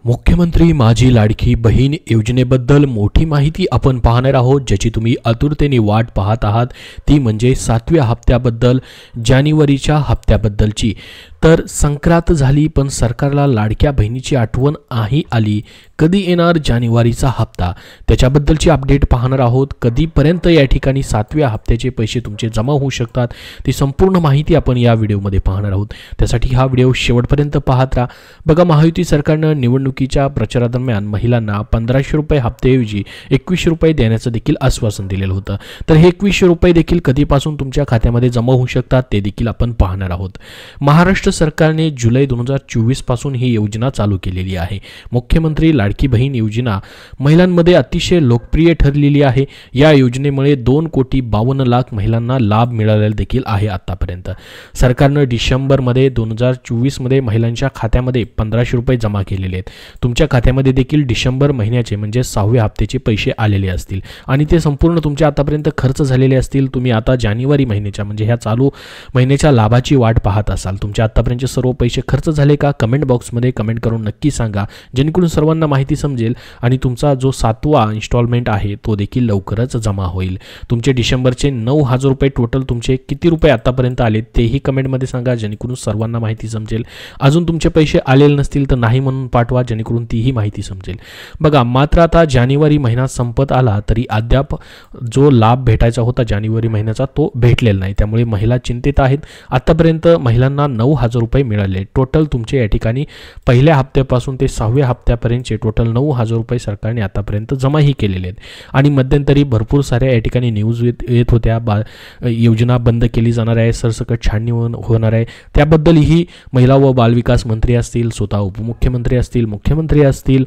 मुख्यमंत्री माझी लाडकी बहीण योजनेबद्दल मोठी माहिती आपण पाहणार आहोत, ज्याची तुम्ही आतुरतेने वाट पाहत आहात। ती म्हणजे 7व्या हप्त्याबद्दल, जानेवारीच्या हप्त्याबद्दलची। तर संक्रांत झाली, पण सरकारला लाडक्या बहिणीची आठवण आली। कधी येणार जानेवारीचा हप्ता, त्याच्याबद्दलची अपडेट पाहणार आहोत। कधीपर्यंत या ठिकाणी 7व्या हप्त्याचे पैसे तुमचे जमा होऊ शकतात, ती संपूर्ण माहिती आपण या व्हिडिओमध्ये पाहणार आहोत। त्यासाठी हा व्हिडिओ शेवटपर्यंत पाहत राहा। बघा, महायुती सरकारने निवडणुकीच्या प्रचारादरम्यान महिलांना 1500 रुपये हप्त्याऐवजी 2100 रुपये देण्याचं देखील आश्वासन दिलेलं होतं। तर हे 2100 रुपये देखील कधीपासून तुमच्या खात्यामध्ये जमा होऊ शकतात ते देखील आपण पाहणार आहोत। महाराष्ट्र सरकारने जुलै 2024 पासून ही योजना चालू केलेली आहे। मुख्यमंत्री लाडकी बहीण योजना महिलांमध्ये अतिशय लोकप्रिय ठरलेली आहे। या योजनेमुळे 2,52,00,000 महिलांना लाभ मिळालेला देखील आहे। आतापर्यंत सरकारने डिसेंबरमध्ये 2024 मध्ये महिलांच्या खात्यामध्ये 1500 रुपये जमा केलेले आहेत। तुमच्या खात्यामध्ये देखील डिसेंबर महिन्याचे म्हणजे 6व्या हप्त्याचे पैसे आलेले असतील आणि ते संपूर्ण तुमच्या आतापर्यंत खर्च झालेले असतील। तुम्ही आता जानेवारी महिन्याच्या म्हणजे ह्या चालू महिन्याच्या लाभाची वाट पाहत असाल। तुमच्या आतापर्यंतचे सर्व पैसे खर्च झाले का, कमेंट बॉक्समध्ये कमेंट करून नक्की सांगा, जेणेकरून सर्वांना माहिती समजेल आणि तुमचा जो 7वा इन्स्टॉलमेंट आहे तो देखील लवकरच जमा होईल। तुमचे डिसेंबरचे 9000 रुपये टोटल तुमचे किती रुपये आतापर्यंत आले तेही कमेंटमध्ये सांगा, जेणेकरून सर्वांना माहिती समजेल। अजून तुमचे पैसे आलेले नसतील तर नाही म्हणून पाठवा, जेणेकरून तीही माहिती समजेल। बघा, मात्र आता जानेवारी महिना संपत आला तरी अद्याप जो लाभ भेटायचा होता जानेवारी महिन्याचा तो भेटलेला नाही। त्यामुळे महिला चिंतित आहेत। आतापर्यंत महिलांना 9000 रुपये मिळाले। टोटल तुमचे या ठिकाणी पहिल्या हप्त्यापासून ते 6व्या हप्त्यापर्यंतचे टोटल 9000 रुपये सरकारने आतापर्यंत जमाही केलेले आहेत। आणि मध्यंतरी भरपूर साऱ्या या ठिकाणी न्यूज येत होत्या, योजना बंद केली जाणार आहे, सरसकट छाननी होणार आहे। त्याबद्दलही महिला व बालविकास मंत्री असतील, स्वतः उपमुख्यमंत्री असतील, मुख्यमंत्री असतील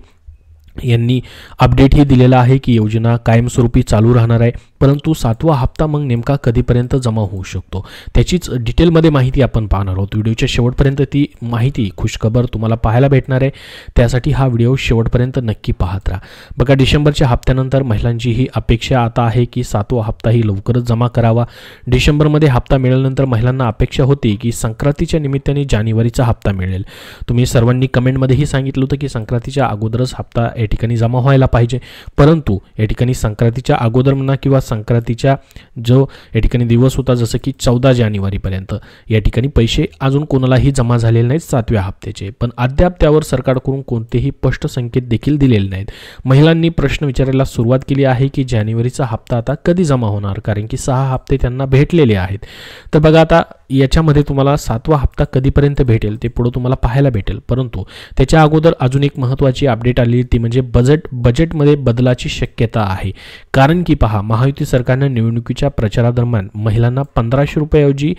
यांनी अपडेट ही दिलेला आहे की योजना कायमस्वरूपी चालू राहणार आहे। परंतु 7वा हप्ता मग नेमका कधीपर्यंत जमा होऊ शकतो त्याचीच डिटेलमध्ये माहिती आपण पाहणार आहोत। व्हिडिओच्या शेवटपर्यंत ती माहिती खुशखबर तुम्हाला पाहायला भेटणार आहे, त्यासाठी हा व्हिडिओ शेवटपर्यंत नक्की पाहत राहा। बघा, डिसेंबरच्या हप्त्यानंतर महिलांची ही अपेक्षा आता आहे की 7वा हप्ताही लवकरच जमा करावा। डिसेंबरमध्ये हप्ता मिळाल्यानंतर महिलांना अपेक्षा होती की संक्रांतीच्या निमित्ताने जानेवारीचा हप्ता मिळेल। तुम्ही सर्वांनी कमेंटमध्येही सांगितलं होतं की संक्रांतीच्या अगोदरच हप्ता या ठिकाणी जमा व्हायला पाहिजे, परंतु या ठिकाणी संक्रांतीच्या अगोदर म्हणा किंवा संक्रांतीच्या जो या ठिकाणी दिवस होता जसं की 14 जानेवारीपर्यंत या ठिकाणी पैसे अजून कोणालाही जमा झालेले नाहीत 7व्या हप्त्याचे। पण अद्याप त्यावर सरकारकडून कोणतेही स्पष्ट संकेत देखील दिलेले नाहीत। महिलांनी प्रश्न विचारायला सुरुवात केली आहे की जानेवारीचा हप्ता आता कधी जमा होणार, कारण की 6 हप्ते त्यांना भेटलेले आहेत। तर बघा, आता याच्यामध्ये तुम्हाला 7वा हप्ता कधीपर्यंत भेटेल ते पुढे तुम्हाला पाहायला भेटेल, परंतु त्याच्या अगोदर अजून एक महत्त्वाची अपडेट आली ती म्हणजे बजेटमध्ये बदलाची शक्यता आहे। कारण की पहा, महायुती सरकारने निवडणुकीच्या प्रचारादरम्यान महिलांना 1500 रुपयाऐवजी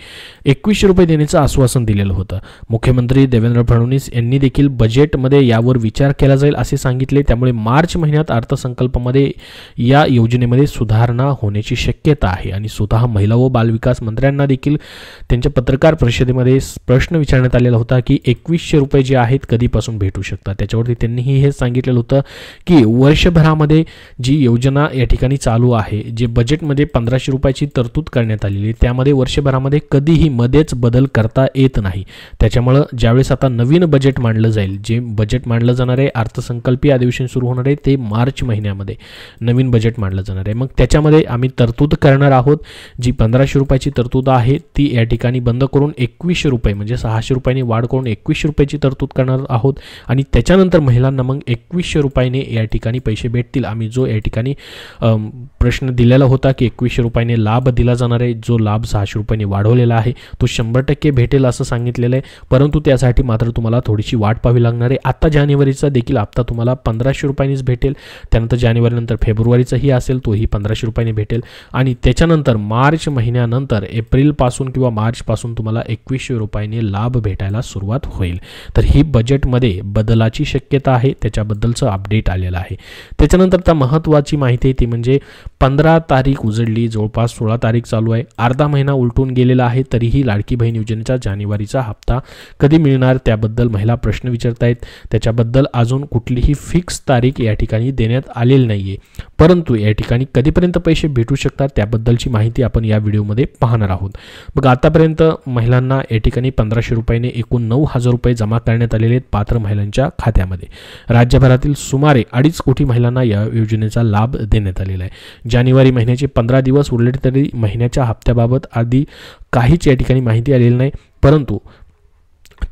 2100 रुपये देण्याचं आश्वासन दिलेलं होतं। मुख्यमंत्री देवेंद्र फडणवीस यांनी देखील बजेटमध्ये यावर विचार केला जाईल असे सांगितले। त्यामुळे मार्च महिन्यात अर्थसंकल्पामध्ये या योजनेमध्ये सुधारणा होण्याची शक्यता आहे। आणि स्वतः महिला व बालविकास मंत्र्यांना देखील त्यांच्या पत्रकार परिषदेमध्ये प्रश्न विचारण्यात आलेला होता की 2100 रुपये जे आहेत कधीपासून भेटू शकतात। त्याच्यावरती त्यांनीही हे सांगितलेलं होतं की वर्षभरामध्ये जी योजना या ठिकाणी चालू आहे, जे बजेटमध्ये 1500 रुपयाची तरतूद करण्यात आलेली, त्यामध्ये वर्षभरामध्ये कधीही मध्येच बदल करता येत नाही। त्याच्यामुळे ज्यावेळेस आता नवीन बजेट मांडलं जाईल, जे बजेट मांडलं जाणार आहे, अर्थसंकल्पीय अधिवेशन सुरू होणार आहे ते मार्च महिन्यामध्ये नवीन बजेट मांडलं जाणार आहे। मग त्याच्यामध्ये आम्ही तरतूद करणार आहोत। जी 1500 रुपयाची तरतूद आहे ती या ठिकाणी बंद करून 2100 रुपये म्हणजे 600 रुपयांनी वाढ करून 2100 रुपयाची तरतूद करणार आहोत। आणि त्याच्यानंतर महिलांना मग 2100 रुपयाने या ठिकाणी पैसे भेटतील। आम्ही जो या ठिकाणी प्रश्न दिलेला होता की 2100 रुपयाने लाभ दिला जाणार आहे, जो लाभ 600 रुपयांनी वाढवलेला आहे तो 100% भेटेल असं सांगितलेलं आहे। परंतु त्यासाठी मात्र तुम्हाला थोडीशी वाट पाहावी लागणार आहे। आता जानेवारीचा देखील हप्ता तुम्हाला 1500 रुपयांनीच भेटेल, त्यानंतर जानेवारीनंतर फेब्रुवारीचाही असेल तोही 1500 रुपयांनी भेटेल। आणि त्याच्यानंतर मार्च महिन्यानंतर एप्रिलपासून किंवा मार्चपासून तुम्हाला 2100 रुपयांनी लाभ भेटायला सुरुवात होईल। तर ही बजेटमध्ये बदलाची शक्यता आहे, त्याच्याबद्दलचं अपडेट आलेलं आहे। त्याच्यानंतर त्या महत्त्वाची माहिती ती म्हणजे 15 तारीख उजळली, जवळपास 16 तारीख चालू आहे, अर्धा महिना उलटून गेलेला आहे, तरीही लाडकी बहीण योजनेचा जानेवारीचा हप्ता कधी मिळणार त्याबद्दल महिला प्रश्न विचारतायत. त्याच्याबद्दल अजून कुठलीही फिक्स तारीख या ठिकाणी देण्यात आलेली नाहीये, परंतु या ठिकाणी कधीपर्यंत पैसे भेटू शकतात त्याबद्दलची माहिती आपण या व्हिडिओमध्ये पाहणार आहोत. मग आतापर्यंत महिलांना या ठिकाणी 1500 रुपयाने एकूण 9000 रुपये जमा करण्यात आलेले आहेत पात्र महिलांच्या खात्यामध्ये. राज्यभरातील सुमारे 2.5 कोटी महिलांना या योजनेचा लाभ देण्यात आलेला आहे. जानेवारी महिन्याचे 15 दिवस उरले तरी महिन्याच्या हप्त्याबाबत आधी काहीच या ठिकाणी माहिती आलेली नाही, परंतु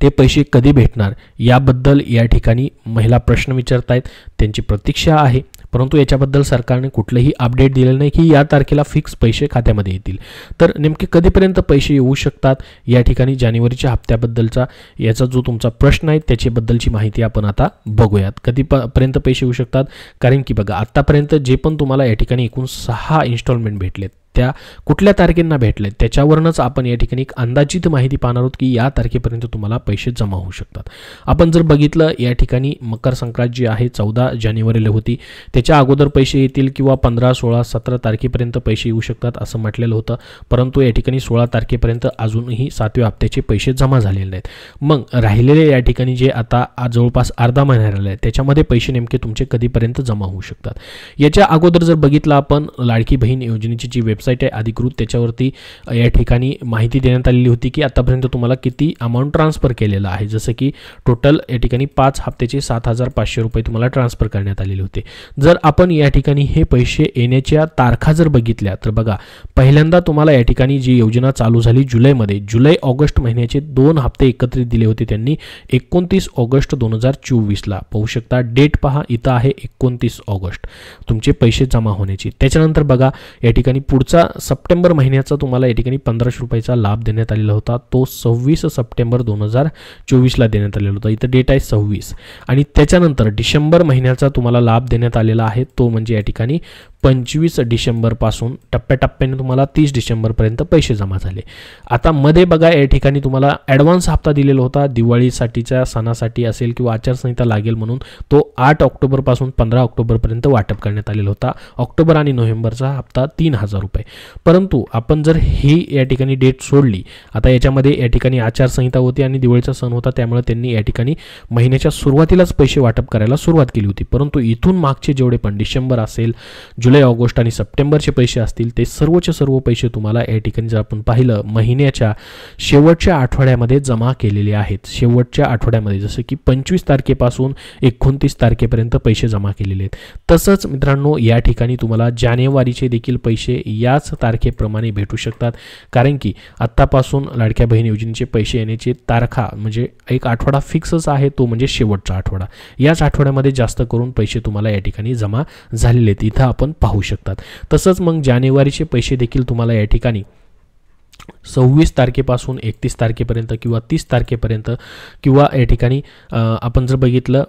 ते पैसे कधी भेटणार याबद्दल या ठिकाणी महिला प्रश्न विचारतायत. त्यांची प्रतीक्षा आहे, परंतु याच्याबद्दल सरकारने कुठलंही अपडेट दिलेलं नाही की या तारखेला फिक्स पैसे खात्यामध्ये येतील. तर नेमके कधीपर्यंत पैसे येऊ शकतात या ठिकाणी जानेवारीच्या हप्त्याबद्दलचा याचा जो तुमचा प्रश्न आहे त्याच्याबद्दलची माहिती आपण आता बघूयात. कधीपर्यंत पैसे येऊ शकतात, कारण की बघा आत्तापर्यंत जे पण तुम्हाला या ठिकाणी एकूण 6 इन्स्टॉलमेंट भेटलेत त्या कुठल्या तारखेंना भेटले त्याच्यावरूनच आपण या ठिकाणी एक अंदाजित माहिती पाहणार आहोत की या तारखेपर्यंत तुम्हाला पैसे जमा होऊ शकतात. आपण जर बघितलं या ठिकाणी मकर संक्रांत जी आहे 14 जानेवारीला होती, त्याच्या अगोदर पैसे येतील किंवा 15, 16, 17 तारखेपर्यंत पैसे येऊ शकतात असं म्हटलेलं होतं, परंतु या ठिकाणी 16 तारखेपर्यंत अजूनही 7व्या हप्त्याचे पैसे जमा झालेले नाहीत. मग राहिलेले या ठिकाणी जे आता जवळपास अर्धा महिना राहिलेला आहे त्याच्यामध्ये पैसे नेमके तुमचे कधीपर्यंत जमा होऊ शकतात. याच्या अगोदर जर बघितलं आपण लाडकी बहीण योजनेची जी वेबसाईट आहे अधिकृत त्याच्यावरती या ठिकाणी माहिती देण्यात आलेली होती की आतापर्यंत तुम्हाला किती अमाऊंट ट्रान्सफर केलेला आहे. जसं की टोटल या ठिकाणी 5 हप्त्याचे 7500 रुपये तुम्हाला ट्रान्सफर करण्यात आलेले होते. जर आपण या ठिकाणी हे पैसे येण्याच्या तारखा जर बघितल्या तर बघा पहिल्यांदा तुम्हाला या ठिकाणी जी योजना चालू झाली जुलैमध्ये, जुलै-ऑगस्ट महिन्याचे 2 हप्ते एकत्रित दिले होते त्यांनी 29 ऑगस्ट 2024ला. पाहू शकता डेट पहा इथं आहे 29 ऑगस्ट तुमचे पैसे जमा होण्याची. त्याच्यानंतर बघा या ठिकाणी पुढचा सप्टेंबर महिन्याचा तुम्हाला या ठिकाणी 1500 रुपयाचा लाभ देण्यात आलेला होता, तो 26 सप्टेंबर 2024ला देण्यात आलेला होता. इथं डेट आहे 26. आणि त्याच्यानंतर डिसेंबर महिन्याचा तुम्हाला लाभ देण्यात आलेला आहे, तो म्हणजे या ठिकाणी 25 डिसेंबरपासून टप्प्याटप्प्याने तुम्हाला 30 डिसेंबरपर्यंत पैसे जमा झाले. आता मध्ये बघा या ठिकाणी तुम्हाला ॲडव्हान्स हप्ता दिलेला होता दिवाळीसाठीच्या सणासाठी असेल किंवा आचारसंहिता लागेल म्हणून, तो 8 ऑक्टोबरपासून 15 ऑक्टोबरपर्यंत वाटप करण्यात आलेला होता. ऑक्टोबर आणि नोव्हेंबरचा हप्ता 3000 रुपये. परंतु आपण जर ही या ठिकाणी डेट सोडली, आता याच्यामध्ये या ठिकाणी आचारसंहिता होती आणि दिवाळीचा सण होता, त्यामुळे त्यांनी या ठिकाणी महिन्याच्या सुरुवातीलाच पैसे वाटप करायला सुरुवात केली होती. परंतु इथून मागचे जेवढे पण डिसेंबर असेल, जुलै, ऑगस्ट आणि सप्टेंबरचे पैसे असतील ते सर्वचे सर्व पैसे तुम्हाला या ठिकाणी जर आपण पाहिलं महिन्याच्या शेवटच्या आठवड्यामध्ये जमा केलेले आहेत. शेवटच्या आठवड्यामध्ये जसं की 25 तारखेपासून 29 तारखेपर्यंत पैसे जमा केलेले आहेत. तसंच मित्रांनो या ठिकाणी तुम्हाला जानेवारीचे देखील पैसे याच तारखेप्रमाणे भेटू शकतात, कारण की आत्तापासून लाडक्या बहीण योजनेचे पैसे येण्याची तारखा म्हणजे एक आठवडा फिक्सच आहे, तो म्हणजे शेवटचा आठवडा. याच आठवड्यामध्ये जास्त करून पैसे तुम्हाला या ठिकाणी जमा झालेले आहेत, इथं आपण पाहू शकतात. तसंच मग जानेवारीचे पैसे देखील तुम्हाला या ठिकाणी 26 तारखेपासून 31 तारखेपर्यंत किंवा 30 तारखेपर्यंत किंवा या ठिकाणी आपण जर बघितलं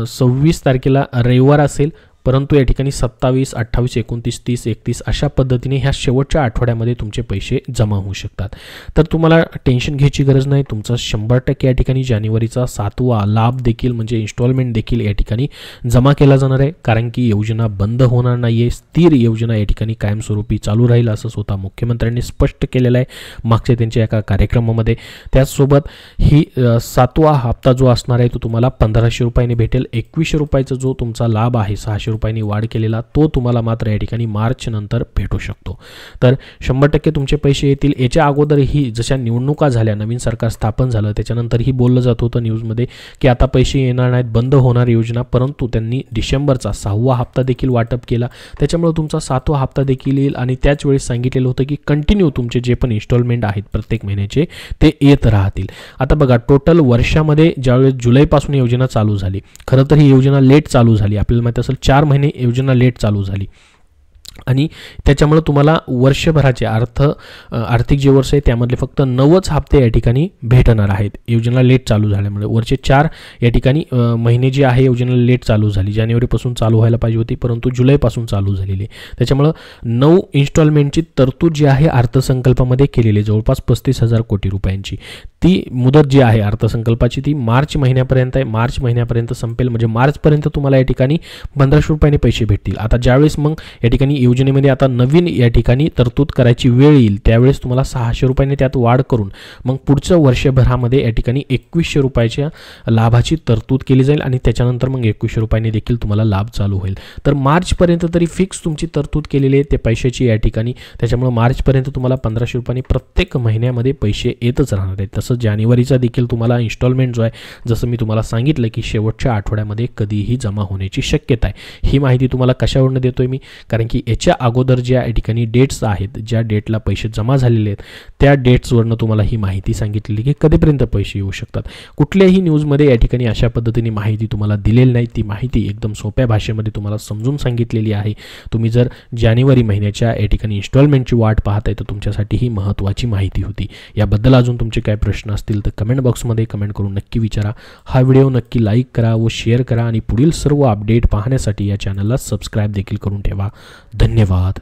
26 तारखेला रविवार असेल, परंतु या ठिकाणी 27, 28, 29, 30, 31 अशा पद्धतीने ह्या शेवटच्या आठवड्यामध्ये तुमचे पैसे जमा होऊ शकतात. तर तुम्हाला टेन्शन घ्यायची गरज नाही. तुमचा 100% या ठिकाणी जानेवारीचा 7वा लाभ देखील म्हणजे इन्स्टॉलमेंट देखील या ठिकाणी जमा केला जाणार आहे, कारण की योजना बंद होणार नाही आहे. स्थिर योजना या ठिकाणी कायमस्वरूपी चालू राहील असं स्वतः मुख्यमंत्र्यांनी स्पष्ट केलेलं आहे मागच्या त्यांच्या एका कार्यक्रमामध्ये. त्याचसोबत ही 7वा हप्ता जो असणार आहे तो तुम्हाला 1500 रुपयाने भेटेल. 2100 रुपयाचा जो तुमचा लाभ आहे 600 रुपयांनी वाढ केलेला तो तुम्हाला मात्र या ठिकाणी मार्च नंतर भेटू शकतो. तर 100% तुमचे पैसे येतील. याच्या अगोदरही जशा निवडणुका झाल्या, नवीन सरकार स्थापन झालं, त्याच्यानंतरही बोललं जात होतं न्यूजमध्ये की आता पैसे येणार नाहीत, बंद होणार योजना, परंतु त्यांनी डिसेंबरचा 6वा हप्ता देखील वाटप केला. त्याच्यामुळे तुमचा 7वा हप्ता देखील येईल आणि त्याच वेळेस सांगितलेलं होतं की कंटिन्यू तुमचे जे पण इन्स्टॉलमेंट आहेत प्रत्येक महिन्याचे ते येत राहतील. आता बघा टोटल वर्षामध्ये ज्यावेळेस जुलैपासून योजना चालू झाली, खरं तर ही योजना लेट चालू झाली, आपल्याला माहिती असेल 4 महिने योजना लेट चालू झाली आणि त्याच्यामुळे तुम्हाला वर्षभराचे आर्थिक जे वर्ष आहे त्यामधले फक्त 9च हप्ते या ठिकाणी भेटणार आहेत. योजना लेट चालू झाल्यामुळे वरचे 4 या ठिकाणी महिने जे आहे योजना लेट चालू झाली, जानेवारीपासून चालू व्हायला पाहिजे होती परंतु जुलैपासून चालू झालेली. त्याच्यामुळे 9 इन्स्टॉलमेंटची तरतूद जी आहे अर्थसंकल्पामध्ये केलेली जवळपास 35,000 कोटी रुपयांची, ती मुदत जी आहे अर्थसंकल्पाची ती मार्च महिन्यापर्यंत आहे. मार्च महिन्यापर्यंत संपेल, म्हणजे मार्चपर्यंत तुम्हाला या ठिकाणी 1500 रुपयाने पैसे भेटतील. आता ज्यावेळेस मग या ठिकाणी योजनेमध्ये आता नवीन या ठिकाणी तरतूद करायची वेळ येईल त्यावेळेस तुम्हाला 600 रुपयाने त्यात वाढ करून मग पुढच्या वर्षभरामध्ये या ठिकाणी 2100 रुपयाच्या लाभाची तरतूद केली जाईल आणि त्याच्यानंतर मग 2100 रुपयाने देखील तुम्हाला लाभ चालू होईल. तर मार्चपर्यंत तरी फिक्स तुमची तरतूद केलेली आहे ते पैशाची या ठिकाणी. त्याच्यामुळे मार्चपर्यंत तुम्हाला 1500 रुपयांनी प्रत्येक महिन्यामध्ये पैसे येतच राहणार आहेत. तसं जानेवारीचा देखील तुम्हाला इन्स्टॉलमेंट जो आहे, जसं मी तुम्हाला सांगितलं की शेवटच्या आठवड्यामध्ये कधीही जमा होण्याची शक्यता आहे. ही माहिती तुम्हाला कशावरून देतोय मी, कारण की याच्या अगोदर ज्या या ठिकाणी डेट्स आहेत, ज्या डेटला पैसे जमा झालेले आहेत त्या डेट्सवरनं तुम्हाला ही माहिती सांगितलेली की कधीपर्यंत पैसे येऊ शकतात. कुठल्याही न्यूजमध्ये या ठिकाणी अशा पद्धतीने माहिती तुम्हाला दिलेली नाही. ती माहिती एकदम सोप्या भाषेमध्ये तुम्हाला समजून सांगितलेली आहे. तुम्ही जर जानेवारी महिन्याच्या या ठिकाणी इन्स्टॉलमेंटची वाट पाहताय तर तुमच्यासाठी ही महत्त्वाची माहिती होती. याबद्दल अजून तुमचे काय प्रश्न असतील तर कमेंट बॉक्समध्ये कमेंट करून नक्की विचारा. हा व्हिडिओ नक्की लाईक करा व शेअर करा आणि पुढील सर्व अपडेट पाहण्यासाठी या चॅनलला सबस्क्राईब देखील करून ठेवा. धन्यवाद.